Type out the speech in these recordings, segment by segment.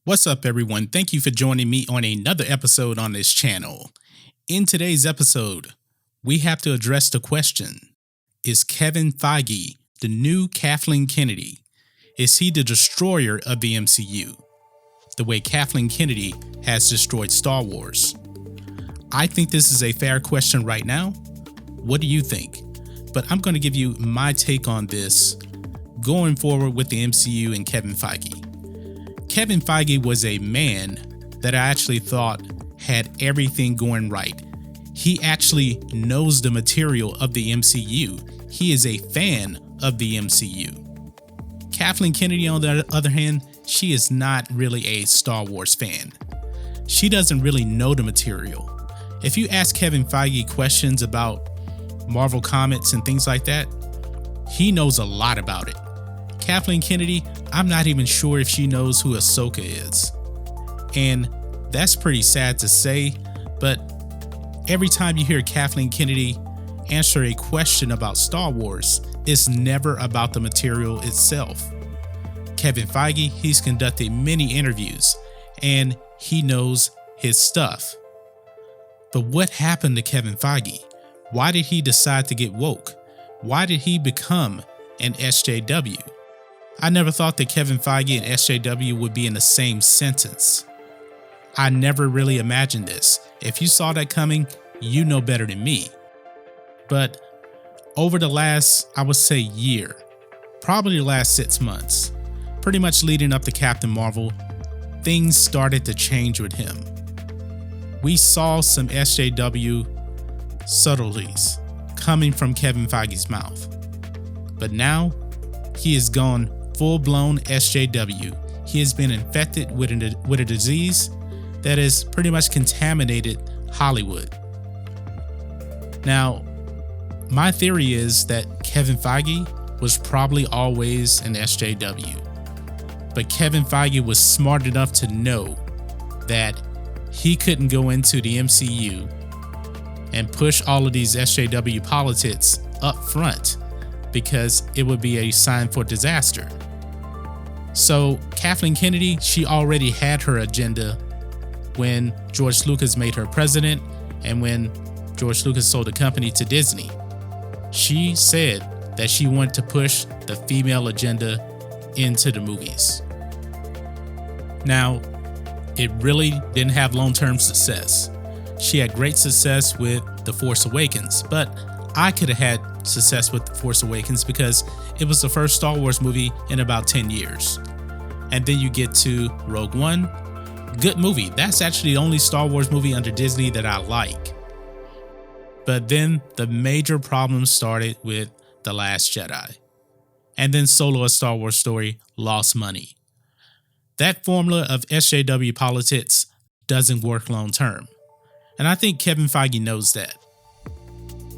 What's up, everyone? Thank you for joining me on another episode on this channel. In today's episode, we have to address the question: is Kevin Feige the new Kathleen Kennedy? Is he the destroyer of the MCU, the way Kathleen Kennedy has destroyed Star Wars? I think this is a fair question right now. What do you think? But I'm going to give you my take on this going forward with the MCU and Kevin Feige. Kevin Feige was a man that I actually thought had everything going right. He actually knows the material of the MCU. He is a fan of the MCU. Kathleen Kennedy, on the other hand, she is not really a Star Wars fan. She doesn't really know the material. If you ask Kevin Feige questions about Marvel Comics and things like that, he knows a lot about it. Kathleen Kennedy, I'm not even sure if she knows who Ahsoka is. And that's pretty sad to say, but every time you hear Kathleen Kennedy answer a question about Star Wars, it's never about the material itself. Kevin Feige, he's conducted many interviews and he knows his stuff. But what happened to Kevin Feige? Why did he decide to get woke? Why did he become an SJW? I never thought that Kevin Feige and SJW would be in the same sentence. I never really imagined this. If you saw that coming, you know better than me. But over the last, I would say, year, probably the last 6 months, pretty much leading up to Captain Marvel, things started to change with him. We saw some SJW subtleties coming from Kevin Feige's mouth. But now, he has gone full-blown SJW. He has been infected with a disease that has pretty much contaminated Hollywood. Now, my theory is that Kevin Feige was probably always an SJW. But Kevin Feige was smart enough to know that he couldn't go into the MCU and push all of these SJW politics up front because it would be a sign for disaster. So Kathleen Kennedy, she already had her agenda when George Lucas made her president and when George Lucas sold the company to Disney. She said that she wanted to push the female agenda into the movies. Now, it really didn't have long-term success. She had great success with The Force Awakens, but I could have had success with The Force Awakens because it was the first Star Wars movie in about 10 years. And then you get to Rogue One. Good movie. That's actually the only Star Wars movie under Disney that I like. But then the major problems started with The Last Jedi. And then Solo: A Star Wars Story lost money. That formula of SJW politics doesn't work long term. And I think Kevin Feige knows that.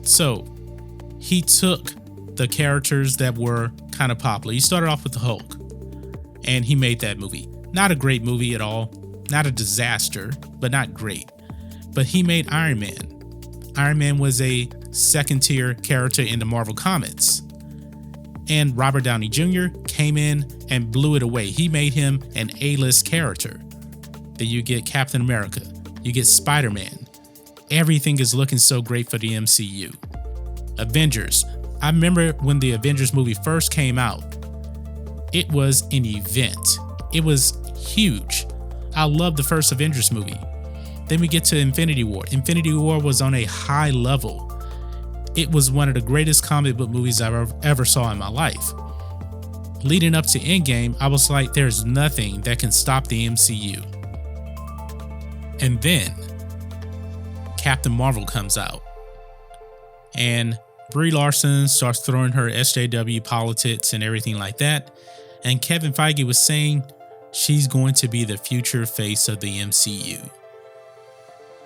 So he took the characters that were kind of popular. He started off with the Hulk and he made that movie. Not a great movie at all. Not a disaster, but not great. But he made Iron Man. Iron Man was a second tier character in the Marvel Comics. And Robert Downey Jr. came in and blew it away. He made him an A-list character. Then you get Captain America. You get Spider-Man. Everything is looking so great for the MCU. Avengers. I remember when the Avengers movie first came out, it was an event. It was huge. I loved the first Avengers movie. Then we get to Infinity War. Infinity War was on a high level. It was one of the greatest comic book movies I've ever saw in my life. Leading up to Endgame, I was like, there's nothing that can stop the MCU. And then Captain Marvel comes out. And Brie Larson starts throwing her SJW politics and everything like that. And Kevin Feige was saying she's going to be the future face of the MCU.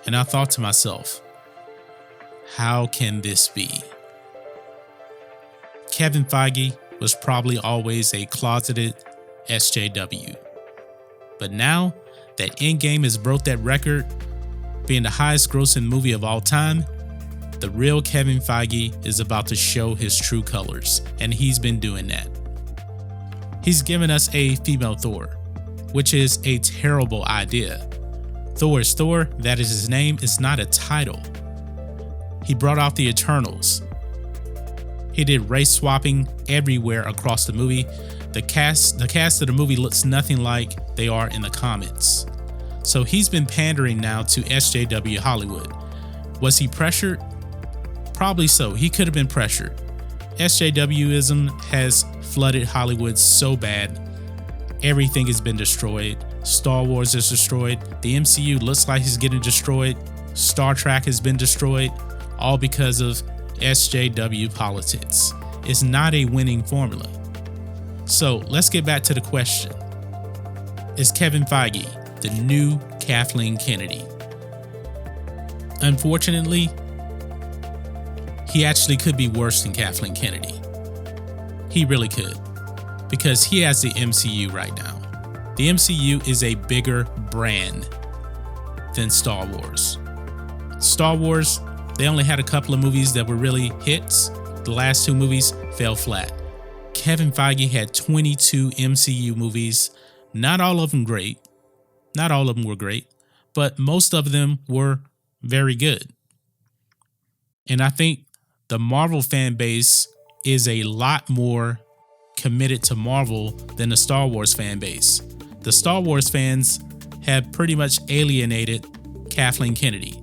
And I thought to myself, how can this be? Kevin Feige was probably always a closeted SJW. But now that Endgame has broke that record, being the highest grossing movie of all time, the real Kevin Feige is about to show his true colors, and he's been doing that. He's given us a female Thor, which is a terrible idea. Thor is Thor, that is his name, is not a title. He brought out the Eternals. He did race swapping everywhere across the movie. The cast of the movie looks nothing like they are in the comics. So he's been pandering now to SJW Hollywood. Was he pressured? Probably so. He could have been pressured. SJWism has flooded Hollywood so bad. Everything has been destroyed. Star Wars is destroyed. The MCU looks like it's getting destroyed. Star Trek has been destroyed, all because of SJW politics. It's not a winning formula. So let's get back to the question. Is Kevin Feige the new Kathleen Kennedy? Unfortunately, he actually could be worse than Kathleen Kennedy. He really could, because he has the MCU right now. The MCU is a bigger brand than Star Wars. Star Wars, they only had a couple of movies that were really hits. The last two movies fell flat. Kevin Feige had 22 MCU movies. Not all of them great. Not all of them were great, but most of them were very good. And I think the Marvel fan base is a lot more committed to Marvel than the Star Wars fan base. The Star Wars fans have pretty much alienated Kathleen Kennedy.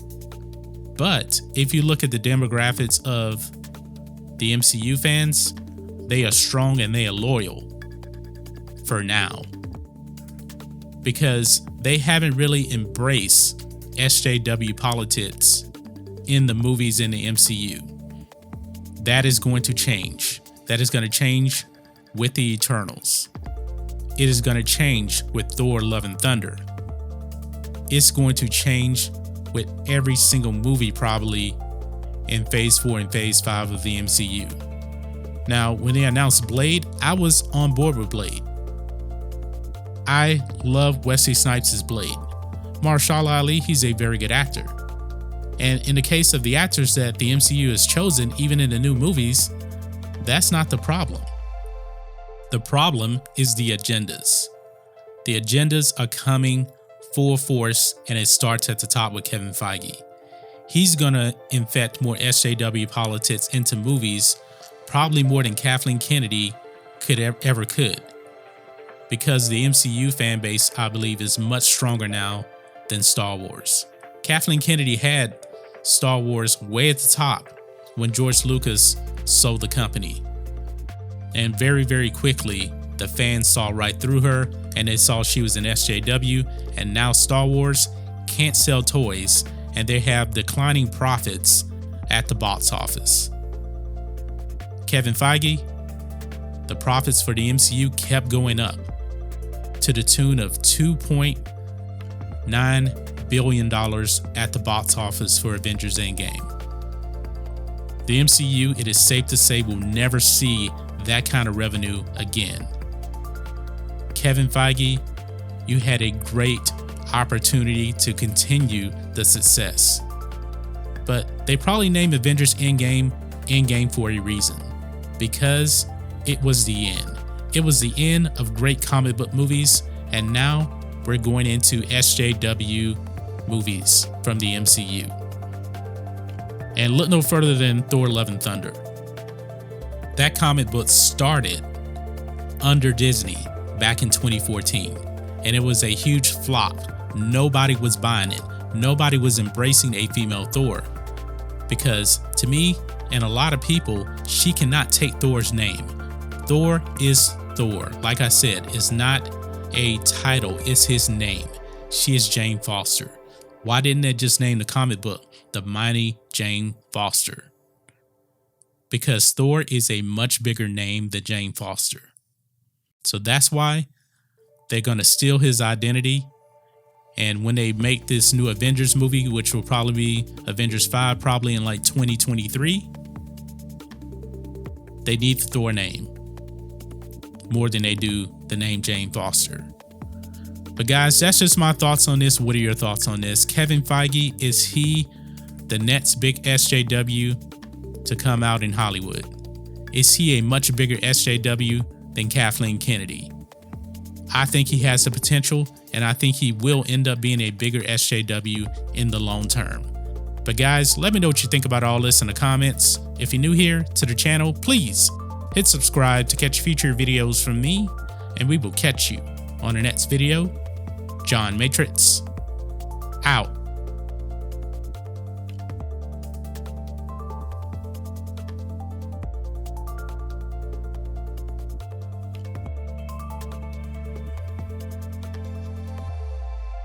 But if you look at the demographics of the MCU fans, they are strong and they are loyal for now, because they haven't really embraced SJW politics in the movies in the MCU. That is going to change. That is going to change with the Eternals. It is going to change with Thor: Love and Thunder. It's going to change with every single movie probably in Phase 4 and Phase 5 of the MCU. Now, when they announced Blade, I was on board with Blade. I love Wesley Snipes' Blade. Mahershala Ali, he's a very good actor. And in the case of the actors that the MCU has chosen, even in the new movies, that's not the problem. The problem is the agendas. The agendas are coming full force, and it starts at the top with Kevin Feige. He's gonna infect more SJW politics into movies, probably more than Kathleen Kennedy ever could. Because the MCU fan base, I believe, is much stronger now than Star Wars. Kathleen Kennedy had Star Wars way at the top when George Lucas sold the company. And very, very quickly, the fans saw right through her, and they saw she was an SJW, and now Star Wars can't sell toys, and they have declining profits at the box office. Kevin Feige, the profits for the MCU kept going up to the tune of $2.9 billion at the box office for Avengers Endgame. The MCU, it is safe to say, will never see that kind of revenue again. Kevin Feige, you had a great opportunity to continue the success. But they probably named Avengers Endgame for a reason, because it was the end. It was the end of great comic book movies, and now we're going into SJW movies from the MCU. And look no further than Thor: Love and Thunder. That comic book started under Disney back in 2014, and it was a huge flop. Nobody was buying it. Nobody was embracing a female Thor, because to me and a lot of people, she cannot take Thor's name. Thor is Thor. Like I said, it's not a title, it's his name. She is Jane Foster. Why didn't they just name the comic book The Mighty Jane Foster? Because Thor is a much bigger name than Jane Foster. So that's why they're going to steal his identity. And when they make this new Avengers movie, which will probably be Avengers 5, probably in like 2023, they need the Thor name more than they do the name Jane Foster. But guys, that's just my thoughts on this. What are your thoughts on this? Kevin Feige, is he the next big SJW to come out in Hollywood? Is he a much bigger SJW than Kathleen Kennedy? I think he has the potential, and I think he will end up being a bigger SJW in the long term. But guys, let me know what you think about all this in the comments. If you're new here to the channel, please hit subscribe to catch future videos from me, and we will catch you on the next video. John Matrixx, out.